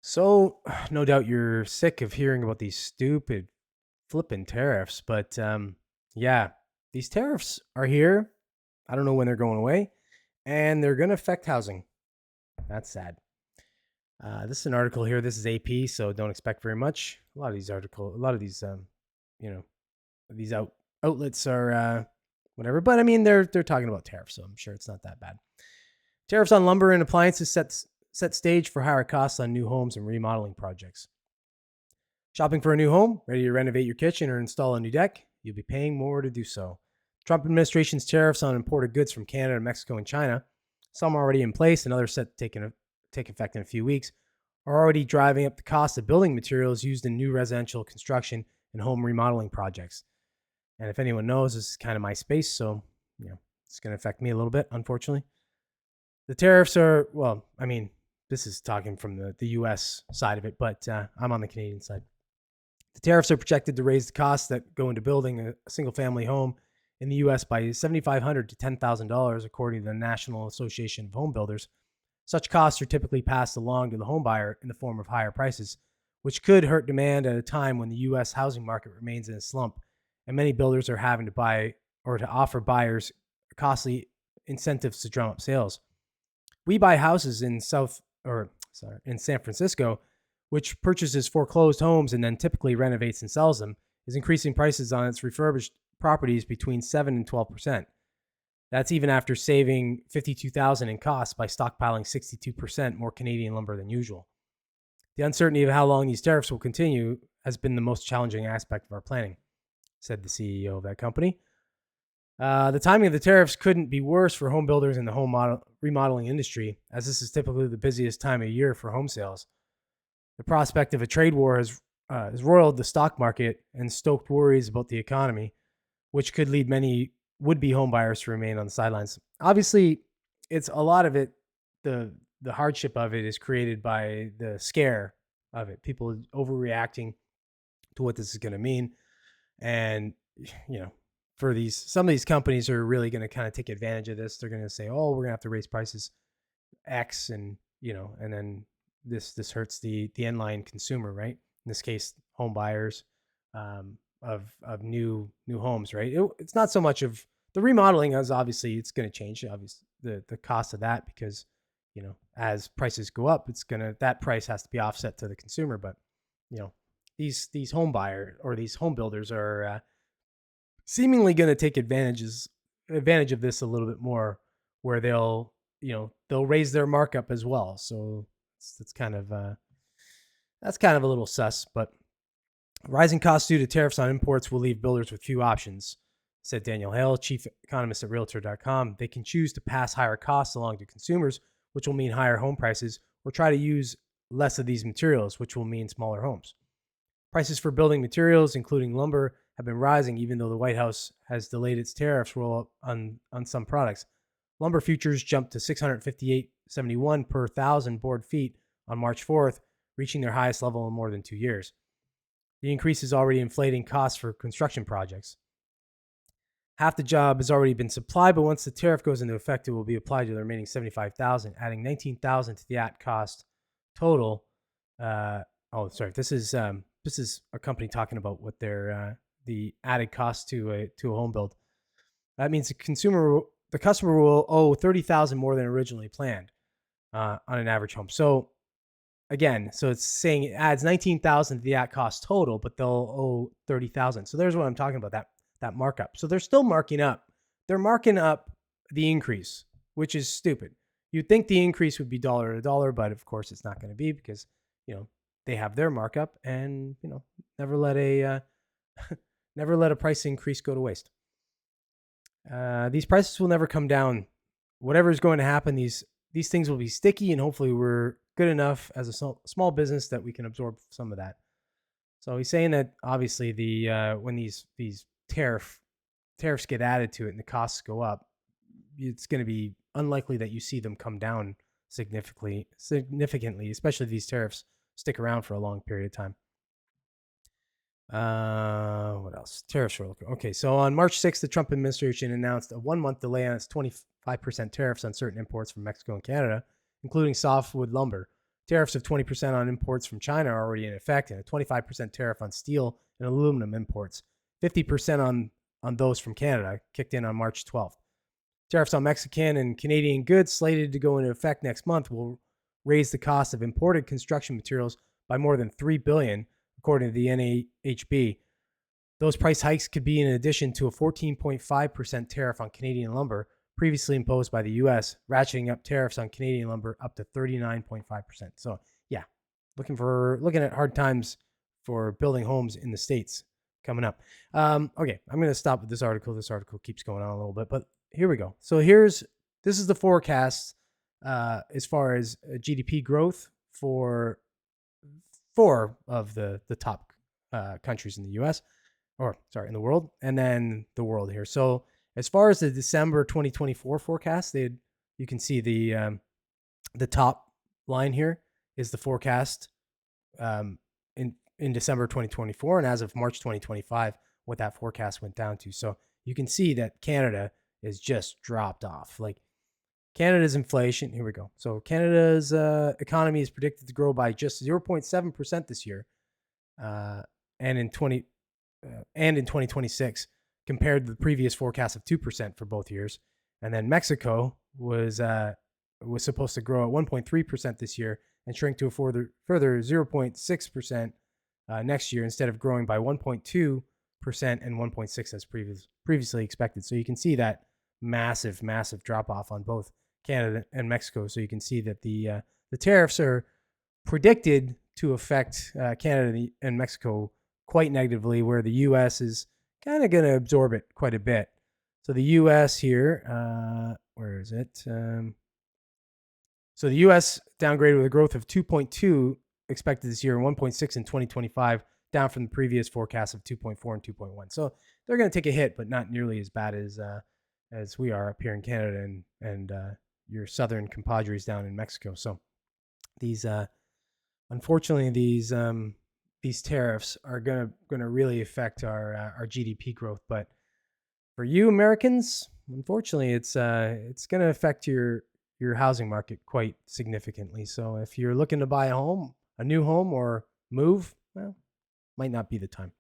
So, no doubt you're sick of hearing about these stupid flipping tariffs, but yeah, these tariffs are here. I don't know when they're going away, and they're going to affect housing. That's sad. This is an article here. This is AP, so don't expect very much. A lot of these, you know, these outlets are whatever. But I mean, they're talking about tariffs, so I'm sure it's not that bad. Tariffs on lumber and appliances set stage for higher costs on new homes and remodeling projects. Shopping for a new home, ready to renovate your kitchen or install a new deck? You'll be paying more to do so. Trump administration's tariffs on imported goods from Canada, Mexico, and China, some already in place and others set to take effect in a few weeks, are already driving up the cost of building materials used in new residential construction and home remodeling projects. And if anyone knows, this is kind of my space, so it's going to affect me a little bit, unfortunately. The tariffs are, well, I mean, this is talking from the U.S. side of it, but I'm on the Canadian side. The tariffs are projected to raise the costs that go into building a single-family home in the U.S. by $7,500 to $10,000, according to the National Association of Home Builders. Such costs are typically passed along to the home buyer in the form of higher prices, which could hurt demand at a time when the U.S. housing market remains in a slump, and many builders are having to buy or to offer buyers costly incentives to drum up sales. We buy houses in in San Francisco, which purchases foreclosed homes and then typically renovates and sells them, is increasing prices on its refurbished properties between 7 and 12%. That's even after saving $52,000 in costs by stockpiling 62% more Canadian lumber than usual. The uncertainty of how long these tariffs will continue has been the most challenging aspect of our planning, said the CEO of that company. The timing of the tariffs couldn't be worse for home builders in the remodeling industry, as this is typically the busiest time of year for home sales. The prospect of a trade war has roiled the stock market and stoked worries about the economy, which could lead many would-be homebuyers to remain on the sidelines. Obviously, it's a lot of it. The hardship of it is created by the scare of it. People overreacting to what this is going to mean, and for some of these companies are really going to kind of take advantage of this. They're going to say, "Oh, we're going to have to raise prices X," and and then this hurts the end line consumer, right? In this case, home buyers of new homes, right? It's not so much of the remodeling, as obviously it's going to change, obviously the cost of that, because as prices go up, that price has to be offset to the consumer. But these home buyer or these home builders are seemingly going to take advantage of this a little bit more, where they'll raise their markup as well. So that's kind of a little sus. But rising costs due to tariffs on imports will leave builders with few options, said Daniel Hale, chief economist at Realtor.com. They can choose to pass higher costs along to consumers, which will mean higher home prices, or try to use less of these materials, which will mean smaller homes. Prices for building materials, including lumber, have been rising, even though the White House has delayed its tariffs roll-up on some products. Lumber futures jumped to $658.71 per thousand board feet on March 4th, reaching their highest level in more than 2 years. The increase is already inflating costs for construction projects. Half the job has already been supplied, but once the tariff goes into effect, it will be applied to the remaining $75,000, adding $19,000 to the at cost total. This is a company talking about what their the added cost to a home build. That means the customer will owe $30,000 more than originally planned on an average home. So again, it's saying it adds $19,000 to the at cost total, but they'll owe $30,000. So there's what I'm talking about, that markup. So they're still marking up. They're marking up the increase, which is stupid. You'd think the increase would be dollar to dollar, but of course it's not going to be, because they have their markup, and never let a price increase go to waste. These prices will never come down. Whatever is going to happen, these things will be sticky, and hopefully we're good enough as a small business that we can absorb some of that. So he's saying that obviously when these tariffs get added to it and the costs go up, it's going to be unlikely that you see them come down significantly, especially if these tariffs stick around for a long period of time. What else? Tariffs are okay. So on March 6th, the Trump administration announced a 1-month delay on its 25% tariffs on certain imports from Mexico and Canada, including softwood lumber, Tariffs of 20% on imports from China are already in effect, and a 25% tariff on steel and aluminum imports. 50% on those from Canada kicked in on March 12th. Tariffs on Mexican and Canadian goods slated to go into effect next month will raise the cost of imported construction materials by more than $3 billion, according to the NAHB. Those price hikes could be in addition to a 14.5% tariff on Canadian lumber previously imposed by the U.S., ratcheting up tariffs on Canadian lumber up to 39.5%. So, yeah, looking at hard times for building homes in the States coming up. Okay, I'm going to stop with this article. This article keeps going on a little bit, but here we go. So this is the forecast as far as GDP growth for four of the top countries in the U.S. in the world, and then the world here. So as far as the December 2024 forecast, you can see the top line here is the forecast in December 2024, and as of March 2025, what that forecast went down to. So you can see that Canada is just dropped off. Like Canada's inflation, here we go. So Canada's economy is predicted to grow by just 0.7% this year, and in 2026, compared to the previous forecast of 2% for both years. And then Mexico was supposed to grow at 1.3% this year and shrink to a further 0.6% next year, instead of growing by 1.2% and 1.6% as previously expected. So you can see that massive drop off on both Canada and Mexico. So you can see that the tariffs are predicted to affect Canada and Mexico quite negatively, where the U.S. is kind of going to absorb it quite a bit. So the U.S. here, where is it? So the U.S. downgraded with a growth of 2.2 expected this year and 1.6 in 2025, down from the previous forecast of 2.4 and 2.1. So they're going to take a hit, but not nearly as bad as we are up here in Canada and your southern compadres down in Mexico. So these, unfortunately, these tariffs are gonna really affect our GDP growth. But for you Americans, unfortunately, it's gonna affect your housing market quite significantly. So if you're looking to buy a new home or move, well, might not be the time.